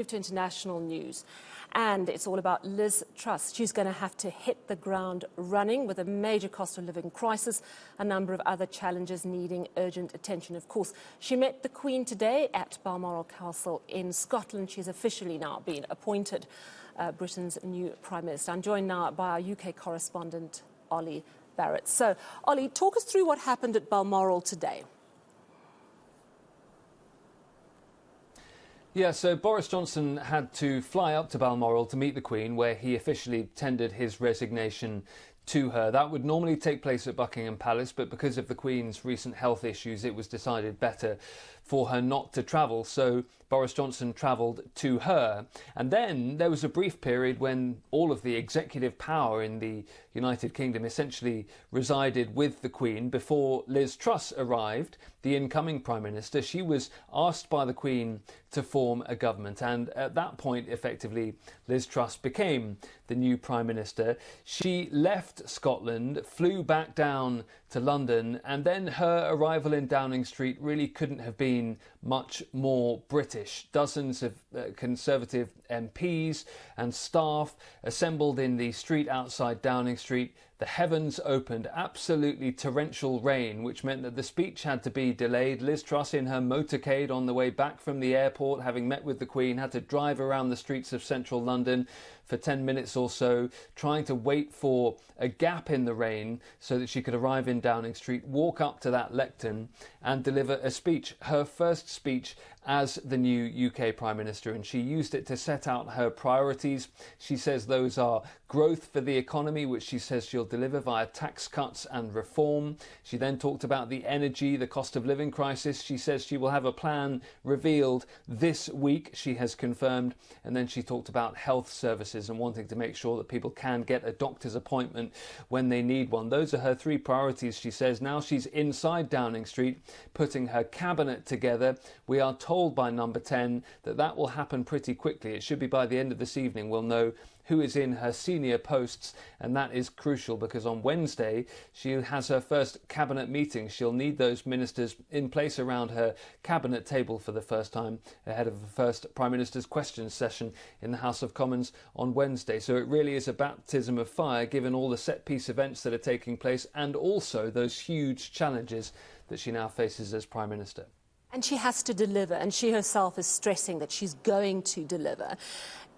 To international news, and it's all about Liz Truss. She's going to have to hit the ground running with a major cost of living crisis, a number of other challenges needing urgent attention. Of course, she met the Queen today at Balmoral Castle in Scotland. She's officially now been appointed Britain's new Prime Minister. I'm joined now by our UK correspondent, Olly Barratt. So, Olly, talk us through what happened at Balmoral today. Yeah, so Boris Johnson had to fly up to Balmoral to meet the Queen, where he officially tendered his resignation to her. That would normally take place at Buckingham Palace, but because of the Queen's recent health issues, it was decided better for her not to travel. So Boris Johnson travelled to her. And then there was a brief period when all of the executive power in the United Kingdom essentially resided with the Queen before Liz Truss arrived, the incoming Prime Minister. She was asked by the Queen to form a government, and at that point, effectively, Liz Truss became the new Prime Minister. She left Scotland, flew back down to London, and then her arrival in Downing Street really couldn't have been much more British. Dozens of Conservative MPs and staff assembled in the street outside Downing Street. The heavens opened, absolutely torrential rain, which meant that the speech had to be delayed. Liz Truss, in her motorcade on the way back from the airport, having met with the Queen, had to drive around the streets of central London for 10 minutes or so, trying to wait for a gap in the rain so that she could arrive in Downing Street, walk up to that lectern and deliver a speech, her first speech as the new UK Prime Minister, and she used it to set out her priorities. She says those are growth for the economy, which she says she'll deliver via tax cuts and reform. She then talked about the energy, the cost of living crisis. She says she will have a plan revealed this week, she has confirmed. And then she talked about health services and wanting to make sure that people can get a doctor's appointment when they need one. Those are her three priorities, she says. Now she's inside Downing Street, putting her cabinet together. We are told by Number 10 that that will happen pretty quickly. It should be by the end of this evening we'll know who is in her senior posts, and that is crucial because on Wednesday she has her first cabinet meeting. She'll need those ministers in place around her cabinet table for the first time ahead of the first Prime Minister's questions session in the House of Commons on Wednesday. So it really is a baptism of fire given all the set-piece events that are taking place and also those huge challenges that she now faces as Prime Minister. And she has to deliver, and she herself is stressing that she's going to deliver.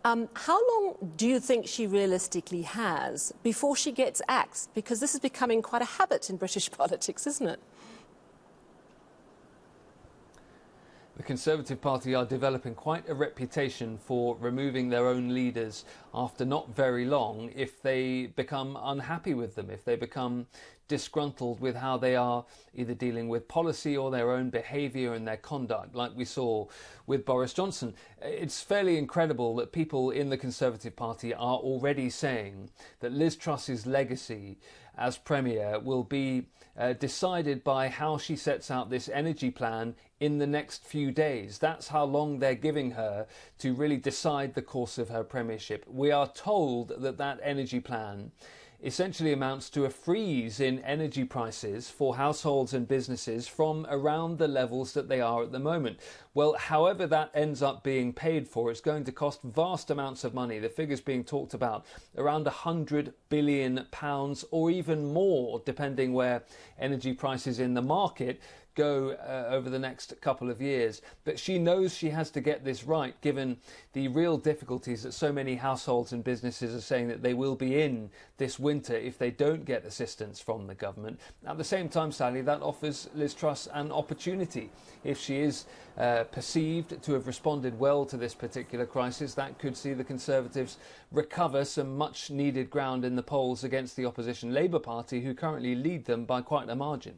How long do you think she realistically has before she gets axed? Because this is becoming quite a habit in British politics, isn't it? The Conservative Party are developing quite a reputation for removing their own leaders after not very long if they become unhappy with them, if they become disgruntled with how they are either dealing with policy or their own behaviour and their conduct, like we saw with Boris Johnson. It's fairly incredible that people in the Conservative Party are already saying that Liz Truss's legacy as Premier will be decided by how she sets out this energy plan in the next few days. That's how long they're giving her to really decide the course of her premiership. We are told that that energy plan essentially amounts to a freeze in energy prices for households and businesses from around the levels that they are at the moment. Well, however that ends up being paid for, it's going to cost vast amounts of money. The figures being talked about, around £100 billion or even more, depending where energy prices in the market go over the next couple of years. But she knows she has to get this right, given the real difficulties that so many households and businesses are saying that they will be in this winter if they don't get assistance from the government. At the same time, Sally, that offers Liz Truss an opportunity. If she is perceived to have responded well to this particular crisis, that could see the Conservatives recover some much needed ground in the polls against the opposition Labour Party, who currently lead them by quite a margin.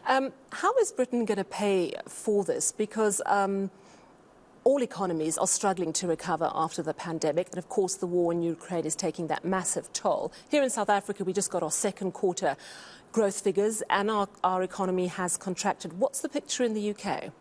How is Britain going to pay for this? Because all economies are struggling to recover after the pandemic, and of course the war in Ukraine is taking that massive toll. Here in South Africa we just got our second quarter growth figures and our economy has contracted. What's the picture in the UK?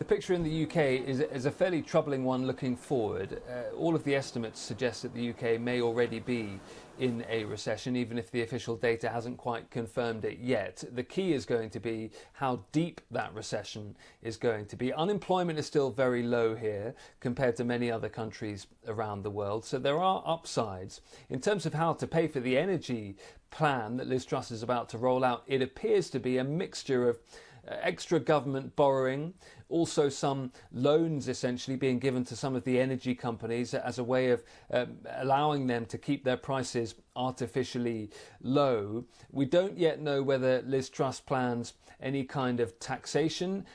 The picture in the UK is a fairly troubling one looking forward. All of the estimates suggest that the UK may already be in a recession, even if the official data hasn't quite confirmed it yet. The key is going to be how deep that recession is going to be. Unemployment is still very low here compared to many other countries around the world, so there are upsides. In terms of how to pay for the energy plan that Liz Truss is about to roll out, it appears to be a mixture of extra government borrowing, also some loans essentially being given to some of the energy companies as a way of allowing them to keep their prices artificially low. We don't yet know whether Liz Truss plans any kind of taxation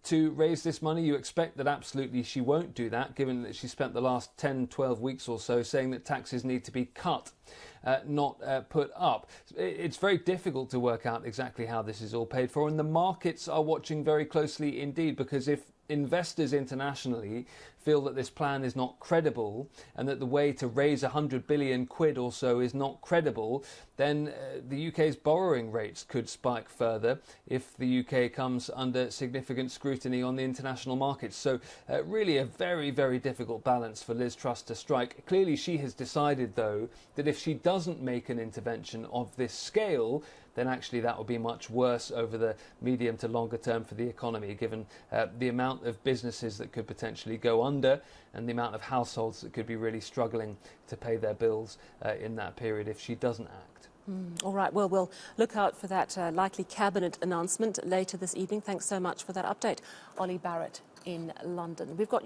to raise this money. You expect that absolutely she won't do that, given that she spent the last 10, 12 weeks or so saying that taxes need to be cut, not put up. It's very difficult to work out exactly how this is all paid for, and the markets are watching very closely indeed, because if investors internationally feel that this plan is not credible and that the way to raise 100 billion quid or so is not credible, then the UK's borrowing rates could spike further if the UK comes under significant scrutiny on the international markets. So really a very, very difficult balance for Liz Truss to strike. Clearly she has decided, though, that if she doesn't make an intervention of this scale, then actually that will be much worse over the medium to longer term for the economy, given the amount of businesses that could potentially go under and the amount of households that could be really struggling to pay their bills in that period if she doesn't act. All right, well, we'll look out for that likely cabinet announcement later this evening. Thanks so much for that update, Olly Barratt in London. We've got your